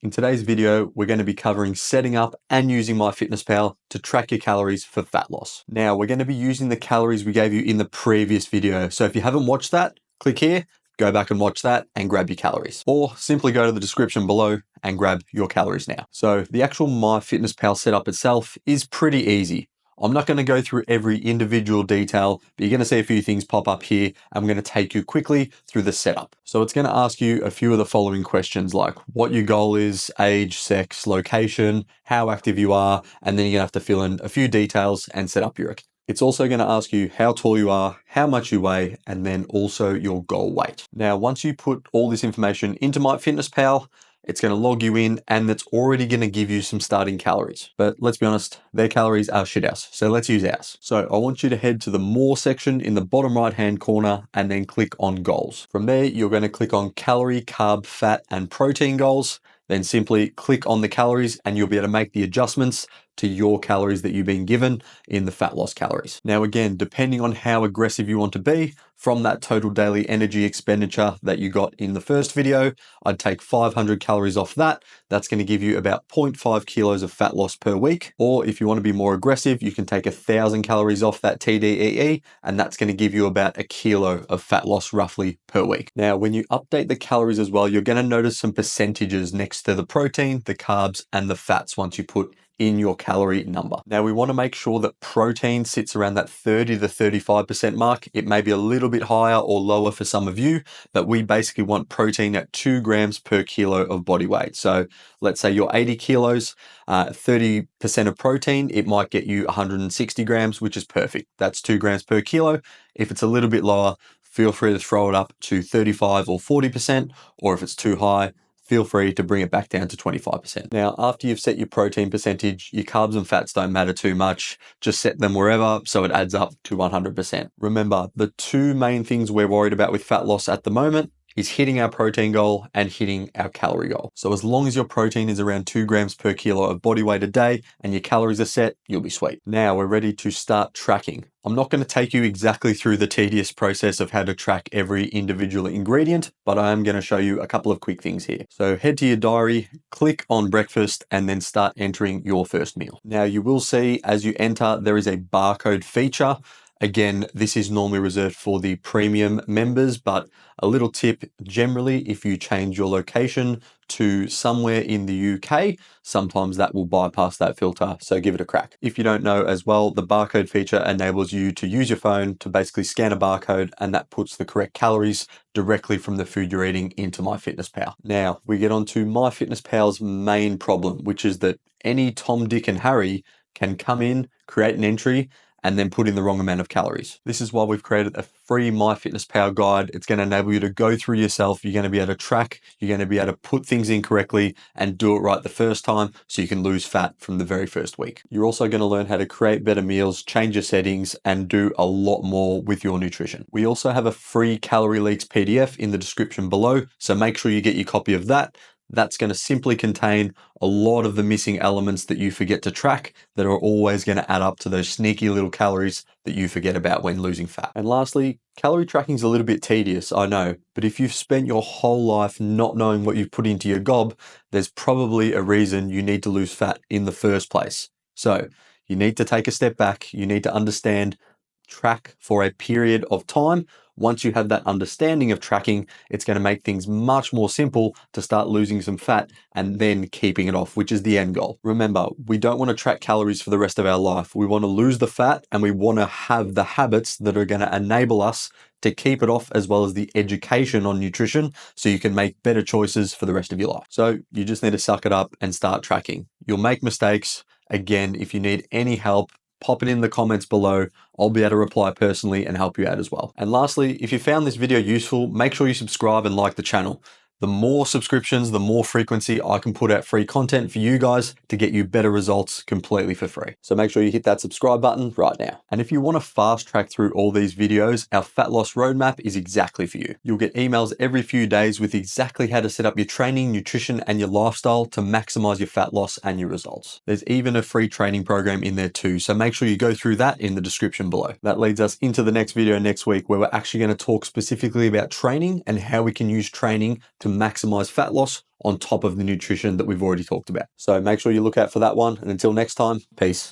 In today's video, we're going to be covering setting up and using MyFitnessPal to track your calories for fat loss. Now, we're going to be using the calories we gave you in the previous video. So if you haven't watched that, click here, go back and watch that and grab your calories. Or simply go to the description below and grab your calories now. So the actual MyFitnessPal setup itself is pretty easy. I'm not going to go through every individual detail, but you're going to see a few things pop up here. I'm going to take you quickly through the setup. So it's going to ask you a few of the following questions, like what your goal is, age, sex, location, how active you are, and then you're going to have to fill in a few details and set up your account. It's also going to ask you how tall you are, how much you weigh, and then also your goal weight. Now, once you put all this information into MyFitnessPal, it's going to log you in and it's already going to give you some starting calories. But let's be honest, their calories are shit house. So let's use ours. So I want you to head to the More section in the bottom right hand corner and then click on Goals. From there, you're going to click on Calorie, Carb, Fat, and Protein Goals. Then simply click on the calories and you'll be able to make the adjustments to your calories that you've been given in the fat loss calories. Now, again, depending on how aggressive you want to be, from that total daily energy expenditure that you got in the first video, I'd take 500 calories off that. That's going to give you about 0.5 kilos of fat loss per week. Or if you want to be more aggressive, you can take 1,000 calories off that TDEE, and that's going to give you about a kilo of fat loss roughly per week. Now, when you update the calories as well, you're going to notice some percentages next to the protein, the carbs, and the fats once you put in your calorie number. Now, we want to make sure that protein sits around that 30 to 35% mark. It may be a little bit higher or lower for some of you, but we basically want protein at 2 grams per kilo of body weight. So let's say you're 80 kilos, 30% of protein, it might get you 160 grams, which is perfect. That's 2 grams per kilo. If it's a little bit lower, feel free to throw it up to 35 or 40%, or if it's too high, feel free to bring it back down to 25%. Now, after you've set your protein percentage, your carbs and fats don't matter too much. Just set them wherever so it adds up to 100%. Remember, the two main things we're worried about with fat loss at the moment is hitting our protein goal and hitting our calorie goal. So as long as your protein is around 2 grams per kilo of body weight a day and your calories are set, you'll be sweet. Now we're ready to start tracking. I'm not going to take you exactly through the tedious process of how to track every individual ingredient, but I am going to show you a couple of quick things here. So head to your diary, click on breakfast, and then start entering your first meal. Now you will see as you enter, there is a barcode feature. Again, this is normally reserved for the premium members, but a little tip, generally, if you change your location to somewhere in the UK, sometimes that will bypass that filter, so give it a crack. If you don't know as well, the barcode feature enables you to use your phone to basically scan a barcode, and that puts the correct calories directly from the food you're eating into MyFitnessPal. Now, we get on to MyFitnessPal's main problem, which is that any Tom, Dick, and Harry can come in, create an entry, and then put in the wrong amount of calories. This is why we've created a free MyFitnessPal guide. It's going to enable you to go through yourself. You're going to be able to track, you're going to be able to put things in correctly and do it right the first time so you can lose fat from the very first week. You're also going to learn how to create better meals, change your settings, and do a lot more with your nutrition. We also have a free Calorie Leaks PDF in the description below, so make sure you get your copy of that. That's going to simply contain a lot of the missing elements that you forget to track that are always going to add up to those sneaky little calories that you forget about when losing fat. And lastly, calorie tracking is a little bit tedious, I know, but if you've spent your whole life not knowing what you've put into your gob, there's probably a reason you need to lose fat in the first place. So you need to take a step back. You need to understand, track for a period of time. Once you have that understanding of tracking, it's going to make things much more simple to start losing some fat and then keeping it off, which is the end goal. Remember, we don't want to track calories for the rest of our life. We want to lose the fat and we want to have the habits that are going to enable us to keep it off, as well as the education on nutrition so you can make better choices for the rest of your life. So you just need to suck it up and start tracking. You'll make mistakes. Again, if you need any help, pop it in the comments below. I'll be able to reply personally and help you out as well. And lastly, if you found this video useful, make sure you subscribe and like the channel. The more subscriptions, the more frequency I can put out free content for you guys to get you better results completely for free. So make sure you hit that subscribe button right now. And if you want to fast track through all these videos, our fat loss roadmap is exactly for you. You'll get emails every few days with exactly how to set up your training, nutrition, and your lifestyle to maximize your fat loss and your results. There's even a free training program in there too. So make sure you go through that in the description below. That leads us into the next video next week, where we're actually going to talk specifically about training and how we can use training to maximize fat loss on top of the nutrition that we've already talked about. So make sure you look out for that one. And until next time, peace.